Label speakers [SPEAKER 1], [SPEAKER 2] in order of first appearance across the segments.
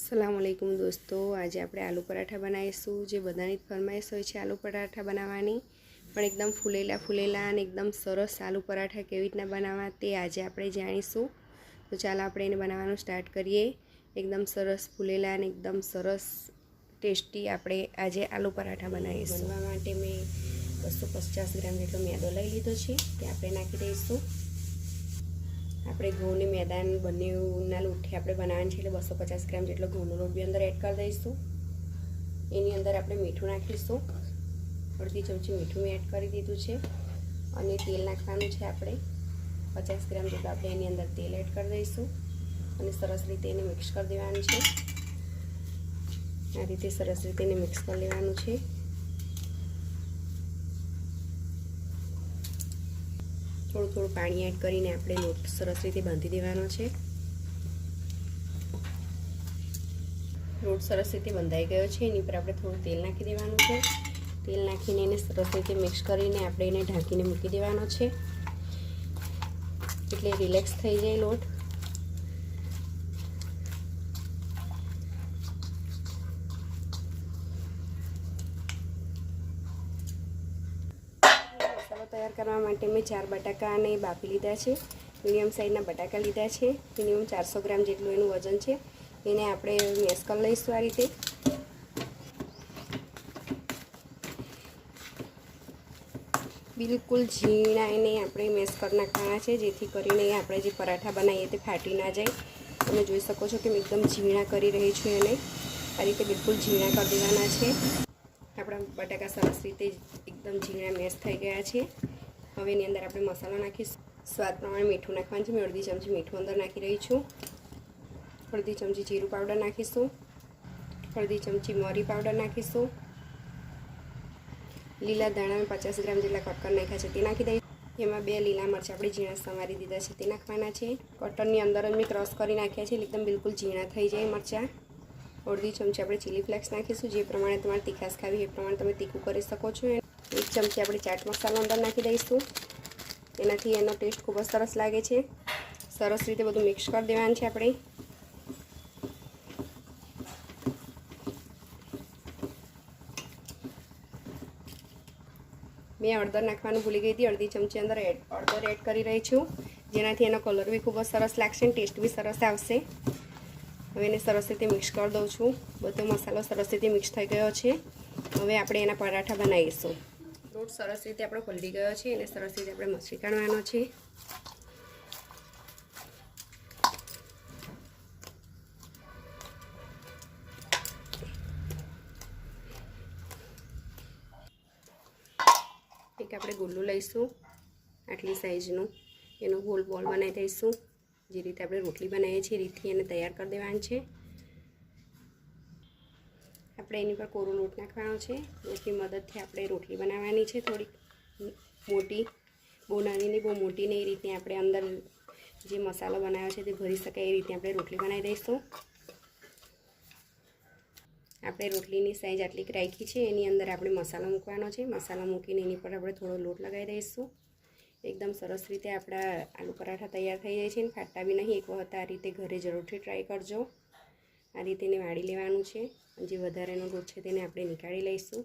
[SPEAKER 1] अस्सलामुअलैकुम दोस्तों, आज આપણે આલુ પરાઠા બનાવીશું। જે બધાની ફરમાઈશ હોય છે આલુ પરાઠા બનાવવાની, પણ એકદમ ફૂલેલા અને એકદમ સરસ આલુ પરાઠા કેવી રીતના બનાવવા તે આજે આપણે જાણીશું। તો ચાલો આપણે એને બનાવવાનું સ્ટાર્ટ કરીએ। એકદમ સરસ ફૂલેલા અને એકદમ સરસ ટેસ્ટી આપણે આજે આલુ પરાઠા બનાવીશું। બનવા માટે મેં 250 ગ્રામ જેટલો મેદો લઈ લીધો છે, તે આપણે નાખી દઈશું। આપણે ઘઉંની મેદાન બંનેના લોટથી આપણે બનાવવાનું છે, એટલે 250 ગ્રામ જેટલો ઘઉંનો લોટ બી અંદર એડ કરી દઈશું। એની અંદર આપણે મીઠું નાખીશું। અડધી ચમચી મીઠું મેં એડ કરી દીધું છે અને તેલ નાખવાનું છે। આપણે 50 ગ્રામ જેટલું આપણે એની અંદર તેલ એડ કરી દઈશું અને સરસ રીતે એને મિક્સ કરી દેવાનું છે। આ રીતે સરસ રીતે એને મિક્સ કરી લેવાનું છે। થોડું પાણી એડ કરીને આપણે લોટ સરસ રીતે બાંધી દેવાનો છે। લોટ સરસ રીતે બંધાઈ ગયો છે, એની પર આપણે થોડું તેલ નાખી દેવાનું છે। તેલ નાખીને એને સરસ રીતે મિક્સ કરીને આપણે એને ઢાંકીને મૂકી દેવાનો છે, એટલે રિલેક્સ થઈ જાય લોટ। તૈયાર કરવા માટે મેં 4 બટાકાને બાફી લીધા છે। મીડિયમ સાઈઝના બટાકા લીધા છે। મિનિમમ 400 ગ્રામ જેટલું એનું વજન છે। એને આપણે મેશ કરી લઈશું આ રીતે। બિલકુલ ઝીણા એને આપણે મેશ કરી નાખવાના છે, જેથી કરીને આપણે જે પરાઠા બનાવીએ તે ફાટી ના જાય। તમે જોઈ શકો છો કે મેં એકદમ ઝીણા કરી રહી છું એને। આ રીતે બિલકુલ ઝીણા કરી દેવાના છે। આપણા બટાકા સરસ રીતે એકદમ ઝીણા મેશ થઈ ગયા છે। હવે એની અંદર આપણે મસાલો નાખીશું। સ્વાદ પ્રમાણે મીઠું નાખવાનું છે। મેં અડધી ચમચી મીઠું અંદર નાખી રહી છું। અડધી ચમચી જીરું પાવડર નાખીશું। અડધી ચમચી મરી પાવડર નાખીશું। લીલા ધાણા 50 ગ્રામ જેટલા કટ કરી નાખ્યા છે, તે નાખી દઈશું। એમાં 2 લીલા મરચાં આપણે ઝીણા સમારી દીધા છે, તે નાખવાના છે। કટરની અંદર જ મેં ક્રશ કરી નાખ્યા છે, એકદમ બિલકુલ ઝીણા થઈ જાય મરચાં। અડધી ચમચી આપણે ચીલી ફ્લેક્સ નાખીશું। જે પ્રમાણે તમારે તીખાશ ખાવી એ પ્રમાણે તમે તીખું કરી શકો છો। 1 ચમચી આપણે ચાટ મસાલો અંદર નાખી દઈશું। તેનાથી એનો ટેસ્ટ ખૂબ જ સરસ લાગે છે। સરસ રીતે બધું મિક્સ કરી દેવાનું છે આપણે। મેં હળદર નાખવાનું ભૂલી ગઈ હતી। અડધી ચમચી અંદર હળદર એડ કરી રહી છું, જેનાથી એનો કલર બી ખૂબ જ સરસ લાગશે અને ટેસ્ટ બી સરસ આવશે। હવે એને સરસ રીતે મિક્સ કરી દઉં છું। બધો મસાલો સરસ રીતે મિક્સ થઈ ગયો છે। હવે આપણે એના પરાઠા બનાવીશું। લોટ સરસ રીતે આપણો પલળી ગયો છે, એને સરસ રીતે આપણે મસળી કાઢવાનો છે। એક આપણે ગોલું લઈશું આટલી સાઈઝનું, એનો ગોલ બોલ બનાવી દઈશું। જે રીતે આપણે રોટલી બનાવીએ છીએ એ રીતથી એને તૈયાર કરી દેવાનું છે। આપણે એની પર કોરો લોટ નાખવાનો છે। લોટની મદદથી આપણે રોટલી બનાવવાની છે, થોડીક મોટી, બહુ નાની નહીં બહુ મોટી નહીં, એ રીતે આપણે અંદર જે મસાલો બનાવ્યો છે તે ભરી શકાય એ રીતે આપણે રોટલી બનાવી દઈશું। આપણે રોટલીની સાઈઝ આટલી રાખી છે, એની અંદર આપણે મસાલો મૂકવાનો છે। મસાલો મૂકીને એની પર આપણે થોડો લોટ લગાવી દઈશું। એકદમ સરસ રીતે આપણા આલુ પરાઠા તૈયાર થઈ જાય છે અને ફાટતા બી નહીં। એક વખત આ રીતે ઘરે જરૂરથી ટ્રાય કરજો। આ રીતે એને વાળી લેવાનું છે। જે વધારેનો લોટ છે તેને આપણે નીકાળી લઈશું।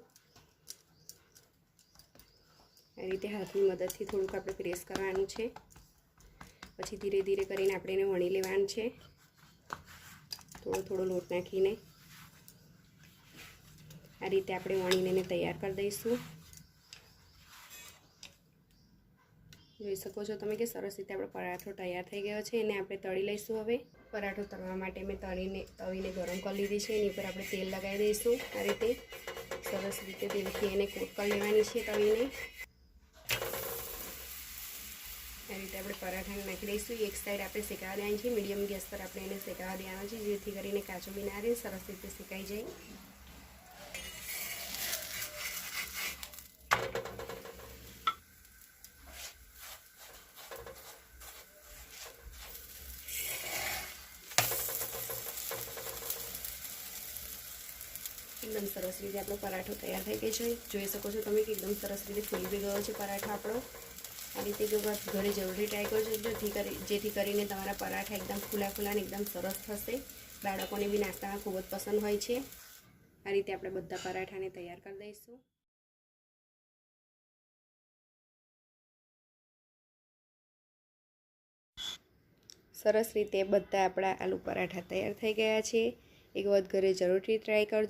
[SPEAKER 1] આ રીતે હાથની મદદથી થોડુંક આપણે પ્રેસ કરવાનું છે, પછી ધીરે ધીરે કરીને આપણે એને વણી લેવાનું છે। થોડો લોટ નાખીને આ રીતે આપણે વણીને એને તૈયાર કરી દઈશું। જોઈ શકો છો તમે કે સરસ રીતે આપણો પરાઠો તૈયાર થઈ ગયો છે। એને આપણે તળી લઈશું। હવે પરાઠો તળવા માટે મેં તવીને ગરમ કરી લીધી છે, એની પર આપણે તેલ લગાવી દઈશું। આ રીતે સરસ રીતે તેલથી એને કોટ કરી લેવાની છે તવીને। આ રીતે આપણે પરાઠાને નાખી દઈશું। એક સાઈડ આપણે શેકાવા દેવાની છે, મીડિયમ ગેસ પર આપણે એને શેકાવા દેવાનો છે, જેથી કરીને કાચું બી ના રહે, સરસ રીતે શેકાઈ જાય। એકદમ સરસ રીતે આપણો પરાઠો તૈયાર થઈ ગયો છે। જોઈ શકો છો તમે કે એકદમ સરસ રીતે ફૂલી ગયો છે પરાઠો આપણો। આ રીતે જો ઘરે જરૂરી ટ્રાય કરજો, જેથી કરીને તમારા પરાઠા એકદમ ફૂલા અને એકદમ સરસ થશે। બાળકોને બી નાસ્તામાં ખૂબ જ પસંદ હોય છે. આ રીતે આપણે બધા પરાઠાને તૈયાર કરી દઈશું. સરસ રીતે બધા આપણા આલુ પરાઠા તૈયાર થઈ ગયા છે. એક વખત ઘરે જરૂરથી ટ્રાય કરજો.